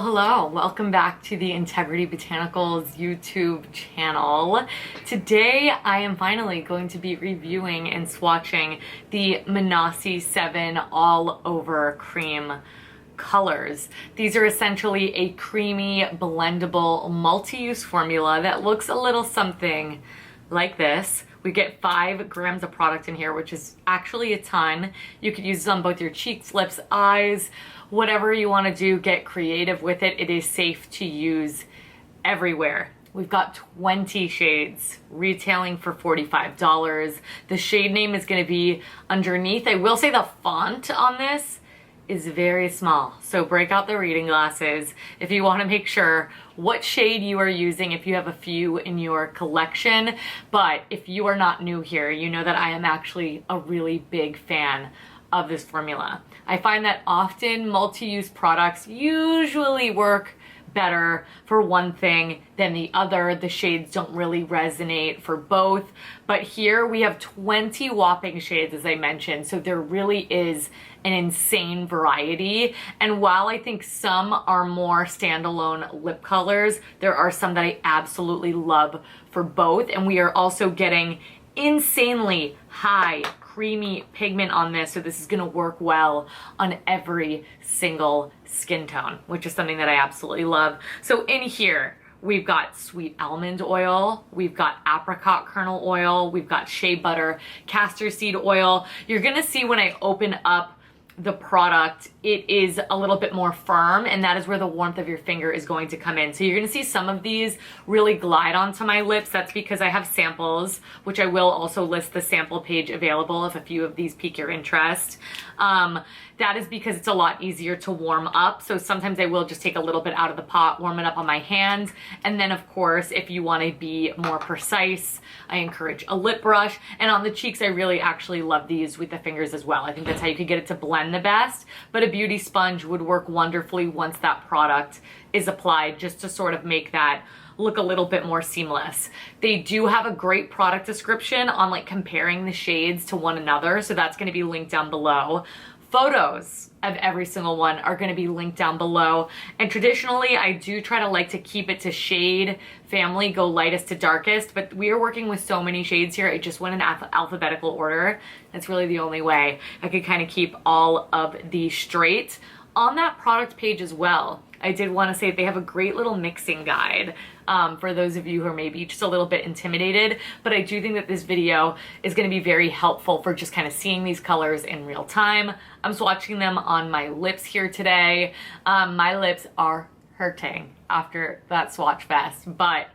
Hello, welcome back to the Integrity Botanicals YouTube channel. Today I am finally going to be reviewing and swatching the Manetti 7 All Over Cream colors. These are essentially a creamy, blendable, multi-use formula that looks a little something like this. We get 5 grams of product in here, which is actually a ton. You could use this on both your cheeks, lips, eyes, whatever you want to do, get creative with it. It is safe to use everywhere. We've got 20 shades retailing for $45. The shade name is going to be underneath. I will say the font on this is very small, so break out the reading glasses if you want to make sure what shade you are using if you have a few in your collection. But if you are not new here, you know that I am actually a really big fan of this formula. I find that often multi-use products usually work better for one thing than the other. The shades don't really resonate for both, but here we have 20 whopping shades, as I mentioned, so there really is an insane variety. And while I think some are more standalone lip colors, there are some that I absolutely love for both, and we are also getting insanely high creamy pigment on this, so this is going to work well on every single skin tone, which is something that I absolutely love. So in here we've got sweet almond oil, we've got apricot kernel oil, we've got shea butter, castor seed oil. You're gonna see when I open up the product, it is a little bit more firm, and that is where the warmth of your finger is going to come in. So you're gonna see some of these really glide onto my lips. That's because I have samples, which I will also list the sample page available if a few of these pique your interest. That is because it's a lot easier to warm up. So sometimes I will just take a little bit out of the pot, warm it up on my hands. And then of course, if you wanna be more precise, I encourage a lip brush. And on the cheeks, I really actually love these with the fingers as well. I think that's how you could get it to blend the best. But a beauty sponge would work wonderfully once that product is applied, just to sort of make that look a little bit more seamless. They do have a great product description on like comparing the shades to one another, so that's gonna be linked down below. Photos of every single one are going to be linked down below, and traditionally I do try to like to keep it to shade family, go lightest to darkest, but we are working with so many shades here, I just went in alphabetical order. That's really the only way I could kind of keep all of these straight. On that product page as well, I did want to say they have a great little mixing guide for those of you who are maybe just a little bit intimidated, but I do think that this video is going to be very helpful for just kind of seeing these colors in real time. I'm swatching them on my lips here today. My lips are hurting after that swatch fest, but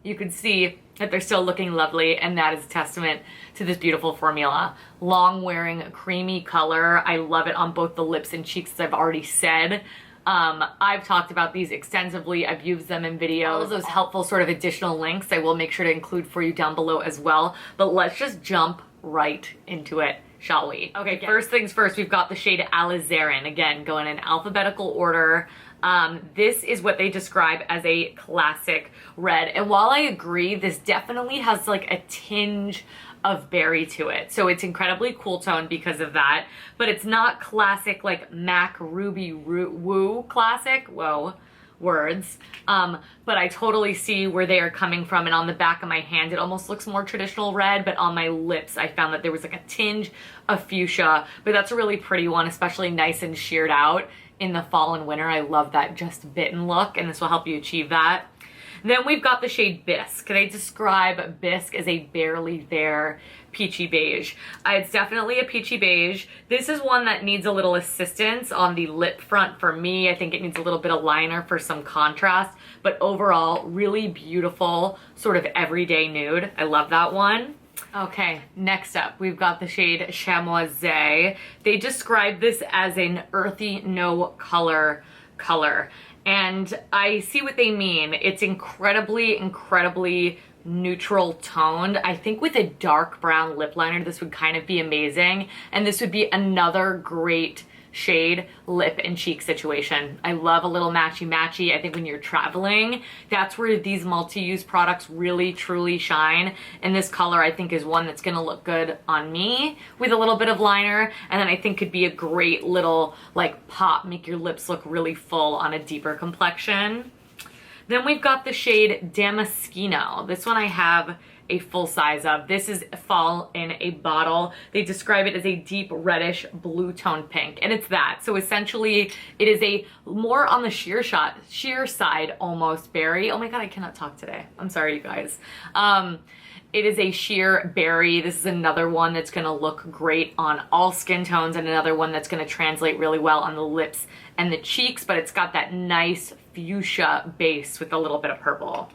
you can see that they're still looking lovely, and that is a testament to this beautiful formula. Long wearing creamy color. I love it on both the lips and cheeks, as I've already said. I've talked about these extensively. I've used them in videos. All of those helpful sort of additional links I will make sure to include for you down below as well. But let's just jump right into it, shall we? Okay, first things first, we've got the shade Alizarin. Again, going in alphabetical order. This is what they describe as a classic red. And while I agree, this definitely has like a tinge of berry to it. So it's incredibly cool tone because of that, but it's not classic like MAC Ruby Woo classic, whoa, words. But I totally see where they are coming from, and on the back of my hand, it almost looks more traditional red, but on my lips, I found that there was like a tinge of fuchsia, but that's a really pretty one, especially nice and sheared out in the fall and winter. I love that just bitten look, and this will help you achieve that. Then we've got the shade Bisque. They describe Bisque as a barely there peachy beige. It's definitely a peachy beige. This is one that needs a little assistance on the lip front for me. I think it needs a little bit of liner for some contrast, but overall, really beautiful, sort of everyday nude. I love that one. Okay, next up, we've got the shade Chamois. They describe this as an earthy, no color color. And I see what they mean. It's incredibly neutral toned. I think with a dark brown lip liner, this would kind of be amazing. And this would be another great shade lip and cheek situation. I love a little matchy-matchy. I think when you're traveling, that's where these multi-use products really truly shine. And this color I think is one that's gonna look good on me with a little bit of liner, and then I think could be a great little like pop, make your lips look really full on a deeper complexion. Then we've got the shade Damaskino. This one I have a full size of. This is fall in a bottle. They describe it as a deep reddish blue tone pink, and it's that. So essentially it is a more on the sheer side almost berry. Oh my god, I cannot talk today. I'm sorry, you guys. It is a sheer berry. This is another one that's gonna look great on all skin tones, and another one that's gonna translate really well on the lips and the cheeks, but it's got that nice fuchsia base with a little bit of purple.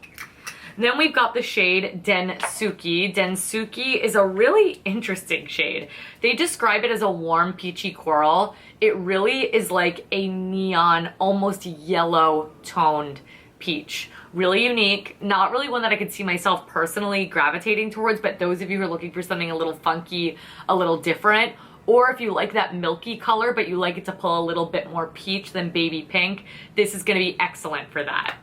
Then we've got the shade Densui. Densui is a really interesting shade. They describe it as a warm peachy coral. It really is like a neon, almost yellow toned peach. Really unique, not really one that I could see myself personally gravitating towards, but those of you who are looking for something a little funky, a little different, or if you like that milky color but you like it to pull a little bit more peach than baby pink, this is gonna be excellent for that.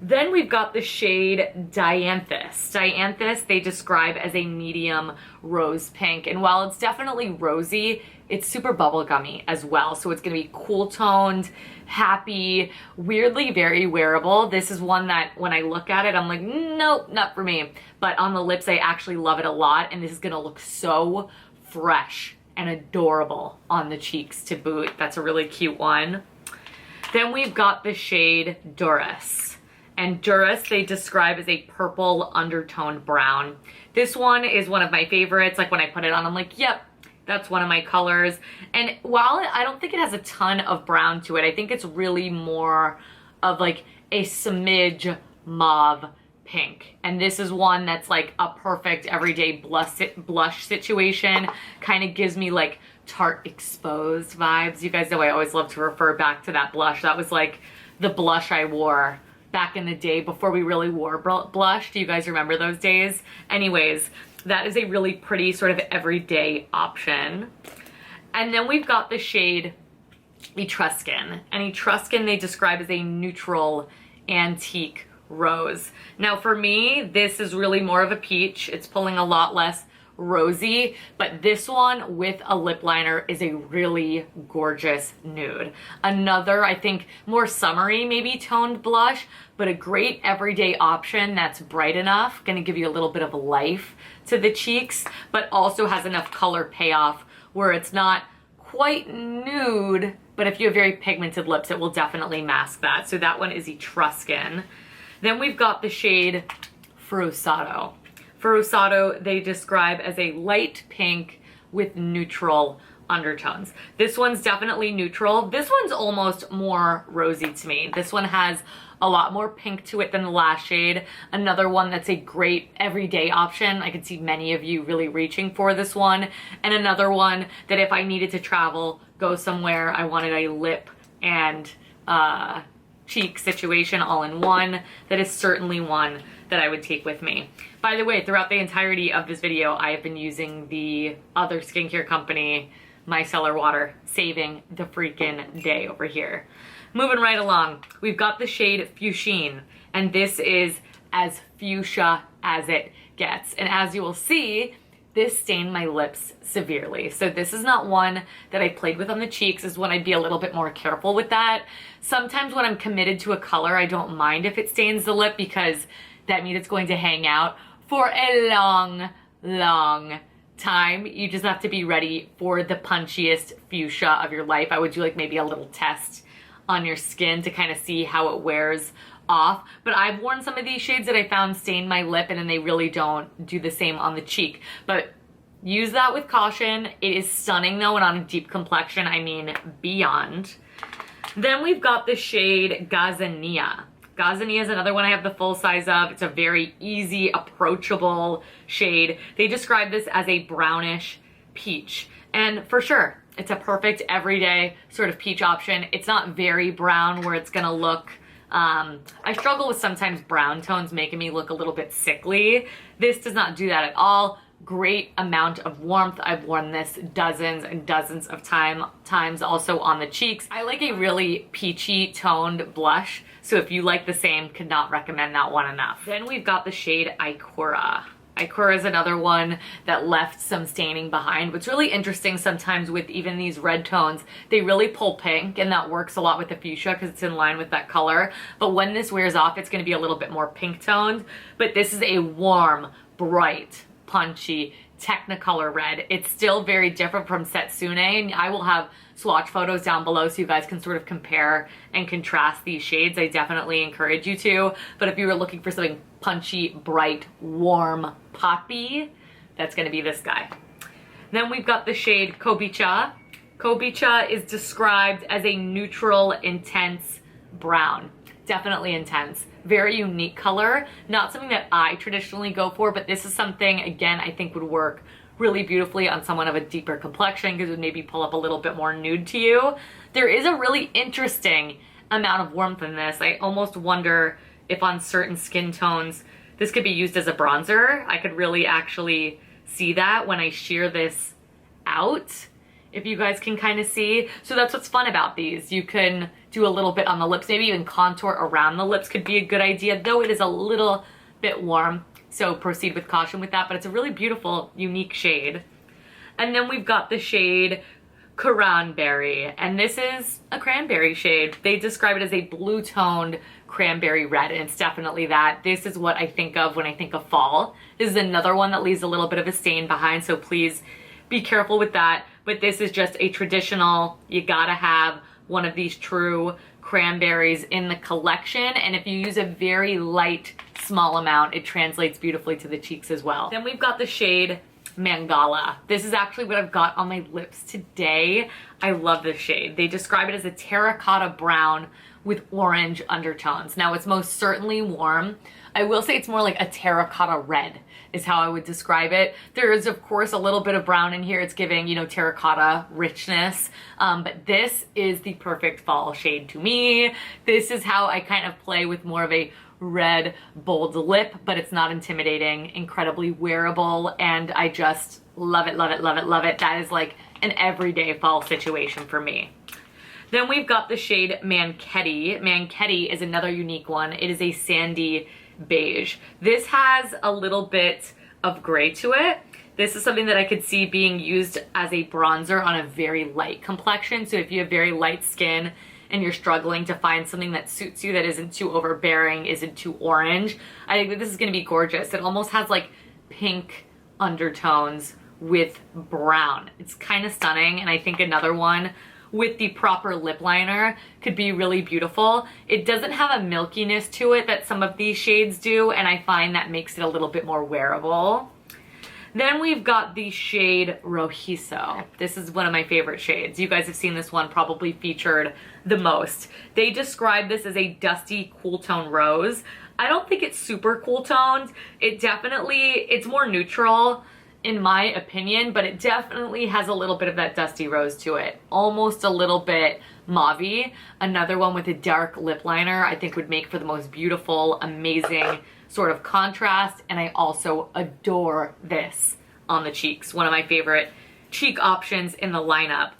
Then we've got the shade Dianthus. Dianthus they describe as a medium rose pink, and while it's definitely rosy, it's super bubblegummy as well. So it's gonna be cool toned, happy, weirdly very wearable. This is one that when I look at it, I'm like, nope, not for me. But on the lips, I actually love it a lot, and this is gonna look so fresh and adorable on the cheeks to boot. That's a really cute one. Then we've got the shade Durus. And Durus, they describe as a purple undertoned brown. This one is one of my favorites. Like when I put it on, I'm like, yep, that's one of my colors. And while I don't think it has a ton of brown to it, I think it's really more of like a smidge mauve pink. And this is one that's like a perfect everyday blush situation. Kind of gives me like Tarte Exposed vibes. You guys know I always love to refer back to that blush. That was like the blush I wore back in the day before we really wore blush. Do you guys remember those days? Anyways, that is a really pretty sort of everyday option. And then we've got the shade Etruscan. And Etruscan they describe as a neutral antique rose. Now for me, this is really more of a peach. It's pulling a lot less rosy, but this one with a lip liner is a really gorgeous nude. Another, I think, more summery maybe toned blush, but a great everyday option that's bright enough, gonna give you a little bit of life to the cheeks, but also has enough color payoff where it's not quite nude, but if you have very pigmented lips, it will definitely mask that. So that one is Etruscan. Then we've got the shade Fusato. Fusato they describe as a light pink with neutral undertones. This one's definitely neutral. This one's almost more rosy to me. This one has a lot more pink to it than the last shade. Another one that's a great everyday option. I could see many of you really reaching for this one. And another one that if I needed to travel, go somewhere, I wanted a lip and cheek situation all in one, that is certainly one that I would take with me. By the way, throughout the entirety of this video, I have been using the other skincare company, Micellar Water, saving the freaking day over here. Moving right along, we've got the shade Fuchen, and this is as fuchsia as it gets. And as you will see, this stained my lips severely. So this is not one that I played with on the cheeks. This is one I'd be a little bit more careful with that. Sometimes when I'm committed to a color, I don't mind if it stains the lip because that means it's going to hang out for a long, long time. You just have to be ready for the punchiest fuchsia of your life. I would do like maybe a little test on your skin to kind of see how it wears off. But I've worn some of these shades that I found stain my lip and then they really don't do the same on the cheek. But use that with caution. It is stunning though, and on a deep complexion, I mean beyond. Then we've got the shade Gazania. Gazania is another one I have the full size of. It's a very easy, approachable shade. They describe this as a brownish peach. And for sure, it's a perfect everyday sort of peach option. It's not very brown where it's gonna look, I struggle with sometimes brown tones making me look a little bit sickly. This does not do that at all. great amount of warmth. I've worn this dozens and dozens of times also on the cheeks. I like a really peachy toned blush, so if you like the same, could not recommend that one enough. Then we've got the shade Iora. Iora is another one that left some staining behind. What's really interesting sometimes with even these red tones, they really pull pink, and that works a lot with the fuchsia because it's in line with that color. But when this wears off, it's going to be a little bit more pink toned. But this is a warm, bright, punchy Technicolor red. It's still very different from Setsune, and I will have swatch photos down below so you guys can sort of compare and contrast these shades. I definitely encourage you to. But if you were looking for something punchy, bright, warm, poppy, that's going to be this guy. Then we've got the shade Kabocha. Kabocha is described as a neutral, intense brown. Definitely intense. Very unique color. Not something that I traditionally go for, but this is something, again, I think would work really beautifully on someone of a deeper complexion because it would maybe pull up a little bit more nude to you. There is a really interesting amount of warmth in this. I almost wonder if on certain skin tones this could be used as a bronzer. I could really actually see that when I sheer this out, if you guys can kind of see. So that's what's fun about these. You can do a little bit on the lips, maybe even contour around the lips could be a good idea, though it is a little bit warm. So proceed with caution with that, but it's a really beautiful, unique shade. And then we've got the shade Cranberry, and this is a cranberry shade. They describe it as a blue-toned cranberry red, and it's definitely that. This is what I think of when I think of fall. This is another one that leaves a little bit of a stain behind, so please be careful with that. But this is just a traditional, you gotta have one of these true cranberries in the collection, and if you use a very light, small amount, it translates beautifully to the cheeks as well. Then we've got the shade Mangala. This is actually what I've got on my lips today. I love this shade. They describe it as a terracotta brown with orange undertones. Now it's most certainly warm. I will say it's more like a terracotta red is how I would describe it. There is of course a little bit of brown in here. It's giving, you know, terracotta richness. But this is the perfect fall shade to me. This is how I kind of play with more of a red bold lip, but it's not intimidating, incredibly wearable, and I just love it, love it, love it, love it. That is like an everyday fall situation for me. Then we've got the shade Manetti. Manetti is another unique one. It is a sandy beige. This has a little bit of gray to it. This is something that I could see being used as a bronzer on a very light complexion. So if you have very light skin and you're struggling to find something that suits you, that isn't too overbearing, isn't too orange, I think that this is gonna be gorgeous. It almost has like pink undertones with brown. It's kind of stunning, and I think another one with the proper lip liner could be really beautiful. It doesn't have a milkiness to it that some of these shades do, and I find that makes it a little bit more wearable. Then we've got the shade Riso. This is one of my favorite shades. You guys have seen this one probably featured the most. They describe this as a dusty cool tone rose. I don't think it's super cool toned. It's more neutral in my opinion, but it definitely has a little bit of that dusty rose to it. Almost a little bit mauve-y. Another one with a dark lip liner I think would make for the most beautiful, amazing sort of contrast, and I also adore this on the cheeks. One of my favorite cheek options in the lineup.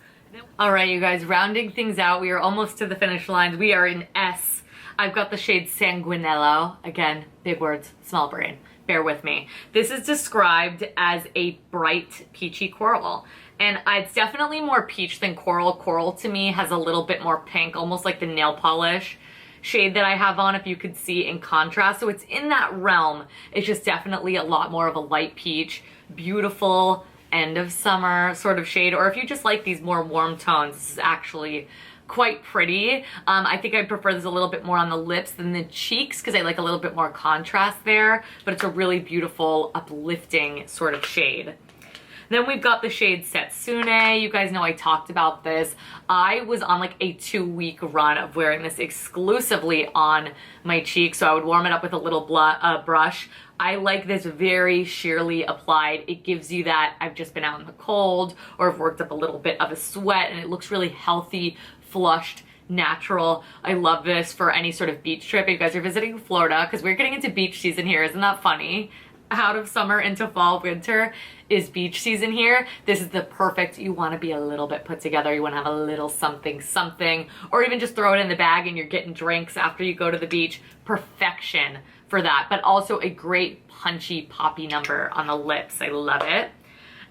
All right, you guys, rounding things out, we are almost to the finish lines. We are in S. I've got the shade Sanguinello. Again, big words, small brain. Bear with me. This is described as a bright peachy coral, and it's definitely more peach than coral. Coral to me has a little bit more pink, almost like the nail polish shade that I have on, if you could see in contrast. So it's in that realm. It's just definitely a lot more of a light peach, beautiful end of summer sort of shade. Or if you just like these more warm tones, this is actually quite pretty. I think I prefer this a little bit more on the lips than the cheeks because I like a little bit more contrast there, but it's a really beautiful, uplifting sort of shade. Then we've got the shade Setsune. You guys know I talked about this. I was on like a 2-week run of wearing this exclusively on my cheeks, so I would warm it up with a little brush. I like this very sheerly applied. It gives you that I've just been out in the cold or I've worked up a little bit of a sweat, and it looks really healthy, flushed, natural. I love this for any sort of beach trip. If you guys are visiting Florida, because we're getting into beach season here, isn't that funny? out of summer into fall, winter is beach season here. This is the perfect, you want to be a little bit put together. You want to have a little something, or even just throw it in the bag and you're getting drinks after you go to the beach. Perfection for that, but also a great punchy poppy number on the lips. I love it.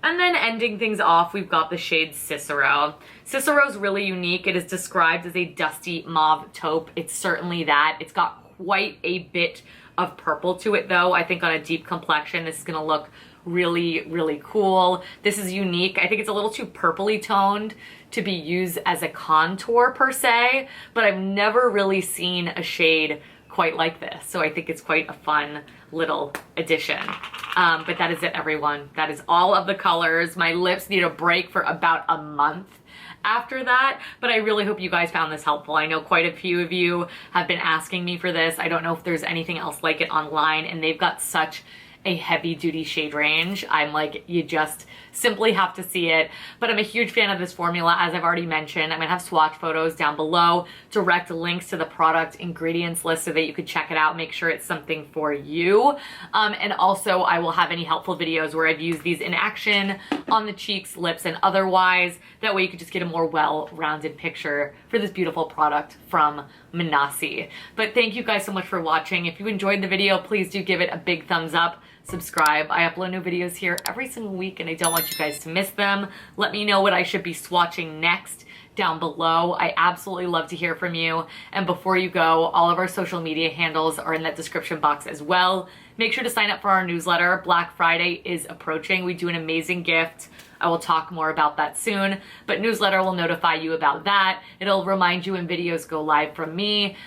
And then ending things off, we've got the shade Cicero. Cicero's really unique. It is described as a dusty mauve taupe. It's certainly that. It's got quite a bit of purple to it though. I think on a deep complexion, this is gonna look really, really cool. This is unique. I think it's a little too purpley toned to be used as a contour per se, but I've never really seen a shade quite like this. So I think it's quite a fun little addition. But that is it, everyone. That is all of the colors. My lips need a break for about a month after that, but I really hope you guys found this helpful. I know quite a few of you have been asking me for this. I don't know if there's anything else like it online, and they've got such a heavy duty shade range. I'm like, you just simply have to see it. But I'm a huge fan of this formula, as I've already mentioned. I'm gonna have swatch photos down below, direct links to the product ingredients list so that you could check it out, make sure it's something for you. And also I will have any helpful videos where I've used these in action on the cheeks, lips, and otherwise. That way you could just get a more well-rounded picture for this beautiful product from Manassi. But thank you guys so much for watching. If you enjoyed the video, please do give it a big thumbs up. Subscribe. I upload new videos here every single week and I don't want you guys to miss them. Let me know what I should be swatching next down below. I absolutely love to hear from you. And before you go, all of our social media handles are in that description box as well. Make sure to sign up for our newsletter. Black Friday is approaching. We do an amazing gift. I will talk more about that soon, but newsletter will notify you about that. It'll remind you when videos go live from me,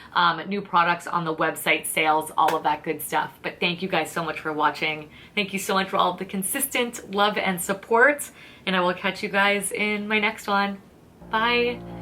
new products on the website, sales, all of that good stuff. But thank you guys so much for watching. Thank you so much for all of the consistent love and support, and I will catch you guys in my next one. Bye.